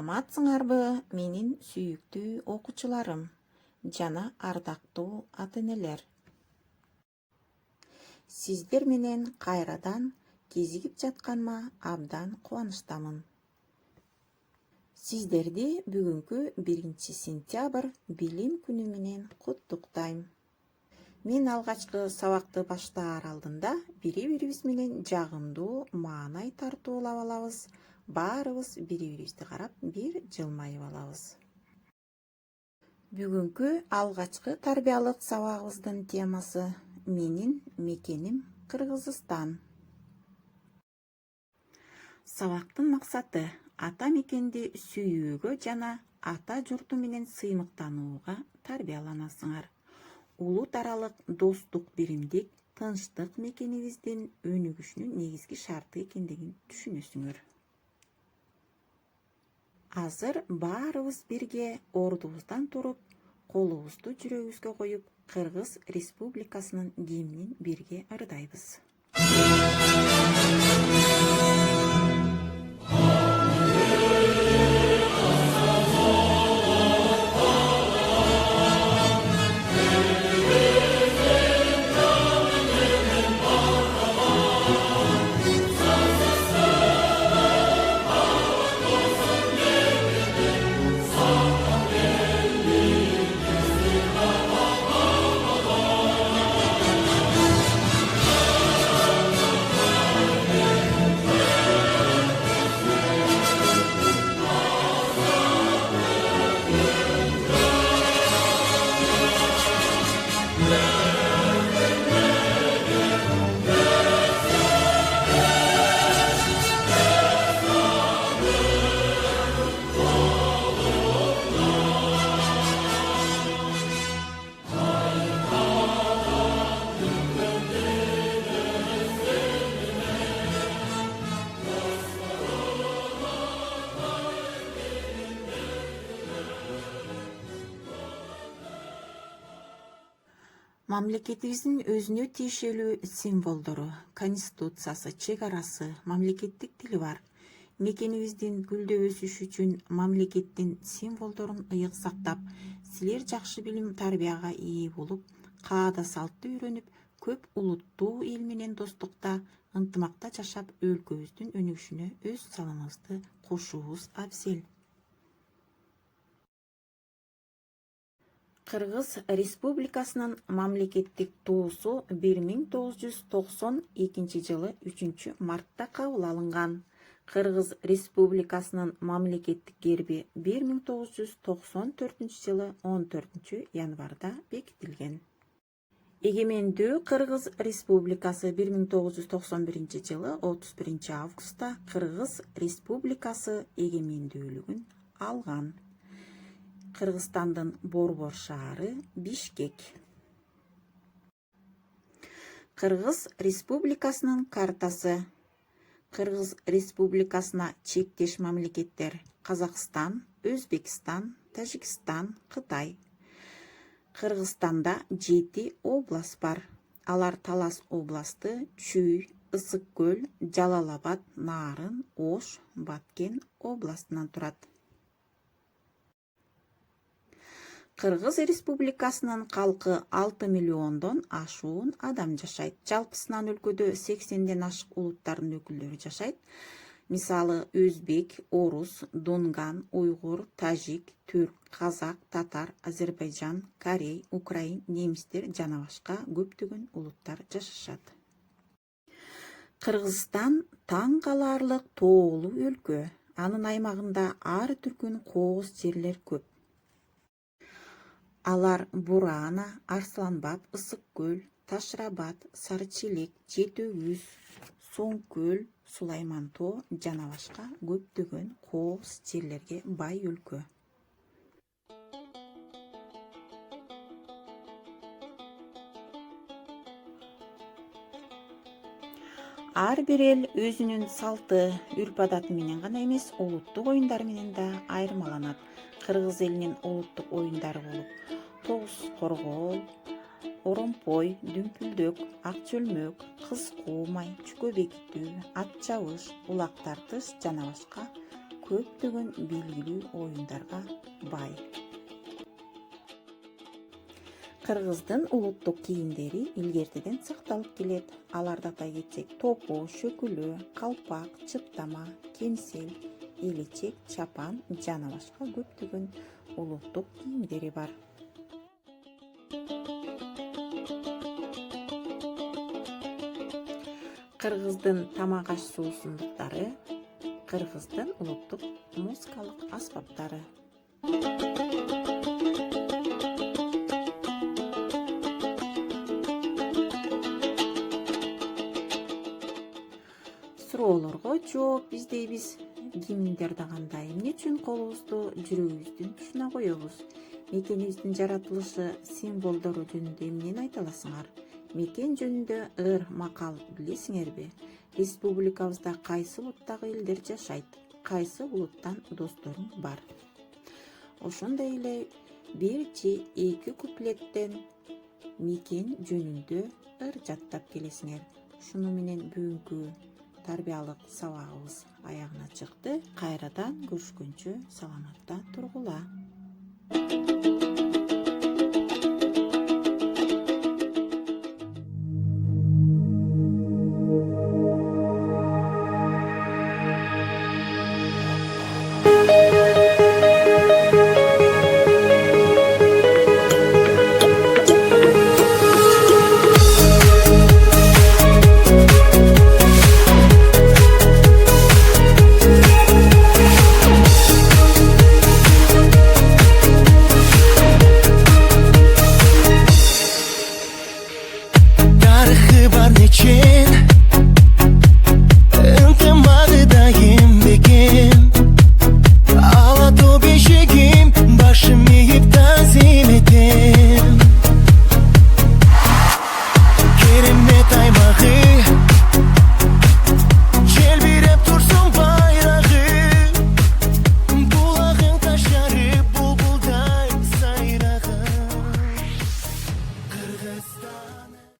Саламатсыңарбы, менин сүйүктүү окуучуларым жана ардактуу ата-энелер. Сиздер менен кайрадан кезигип жатканыма абдан кубанычтамын. Сиздерди бүгүнкү 1 сентябрь билим күнү менен куттуктайм. Мен алгачкы сабакты баштаар алдында бири-бирибиз менен жагымдуу маанай тартуулап алабыз. Баарыбыз бири-бирибизди карап бир жылмайып алабыз. Бүгүнкү алгачкы тарбиялык сабагыбыздын темасы менин мекеним Кыргызстан. Сабактын максаты ата мекенди сүйүүгө жана ата журту менен сыймыктанууга тарбияланасыңар. Улут аралык достук, биримдик, тынчтык мекенибиздин өнүгүшүнүн негизги шарты экендигин түшүнөсүңөр. Азыр баарыбыз бирге ордубуздан туруп, колубузду жүрөгүбүзгө коюп, Кыргыз Республикасынын гимнин бирге ырдайбыз. Мамлекетибиздин өзүнө тиешелүү символдору, конституциясы, чек арасы, мамлекеттик тили бар. Мекенибиздин гүлдөп өсүшү үчүн мамлекеттин символдорун ыйык сактап, силер жакшы билим тарбияга ээ болуп, каада салтты үйрөнүп, көп улуттуу эл менен достукта, ынтымакта жашап, өлкөбүздүн өнүгүшүнө өз салымыбызды кошуубуз абзел. Кыргыз Республикасынын мамлекеттик туусу 1992 жылы 3 мартта кабыл алынган. Кыргыз Республикасынын мамлекеттик герби 1994 жылы 14 январда бекитилген. Эгемендүү Кыргыз Республикасы 1991 жылы 31 августта Кыргыз Республикасы эгемендүүлүгүн алган. Кыргызстандын Борбор шаары Бишкек. Кыргыз Республикасынын картасы. Кыргыз Республикасына чектеш мамлекеттер: Казакстан, Өзбекстан, Тажикстан, Кытай. Кыргызстанда 7 область бар. Алар Талас областы, Чүй, Ысык көл, Жалал-Абад, Нарын, Ош, Баткен областынан турат. Кыргыз Республикасынын калкы 6 миллиондон ашуун адам жашайт. Жалпысынан өлкөдө 80ден ашык улуттардын өкүлдөрү жашайт. Мисалы өзбек, орус, дунган, уйгур, тажик, түрк, казак, татар, азербайжан, корей, украин, немистер жана башка көптөгөн улуттар жашашат. Кыргызстан таң каларлык тоолуу өлкө. Анын аймагында ар түркүн кооз жерлер көп. Алар Бурана, Арсланбаб, Ысык көл, Ташрабат, Сарычелек, Жетөгүз, Соң көл, Сулайман тоо жана башка көптөгөн кооз жерлерге бай өлкө. Ар бир эл өзүнүн салты, үрп-адаты менен гана эмес, улуттук оюндары менен да айырмаланат. Кыргыз элинин улуттук оюндары болуп: тогуз коргоол, оромпой, дүмпүлдөк, ак чөлмөк, кыз куумай, чүкө бекитүү, ат чабыш, улак тартыш жана башка көптөгөн белгилүү оюндарга бай. Кыргыздын улуттук кийимдери илгертеден сакталып келет. Аларды атай кетсек, топу, шөкүлү, калпак, чыптама, кемсел, элечек, чапан жана башка көптөгөн улуттук кийимдери бар. Кыргыздын тамак аш суусундуктары, Кыргыздын улуттук музыкалык аспаптары. Суроолорго жооп издейбиз. Кимдерди кандай? Эмне үчүн колубузду жүрөгүбүздүн тушуна коебуз? Мекенибиздин жаратылышы, символдору жөнүндө эмнени айта аласыңар? Мекен жөнүндө ыр макал билесиңерби? Республикабызда кайсы улуттагы элдер жашайт? Кайсы улуттан досторуң бар? Ошондой эле бир же эки куплеттен мекен жөнүндө ыр жаттап келесиңер. Шуну менен бүгүнкү тарбиялык сабагыбыз аягына чыкты. Кайрадан көрүшкөнчө саламатта тургула.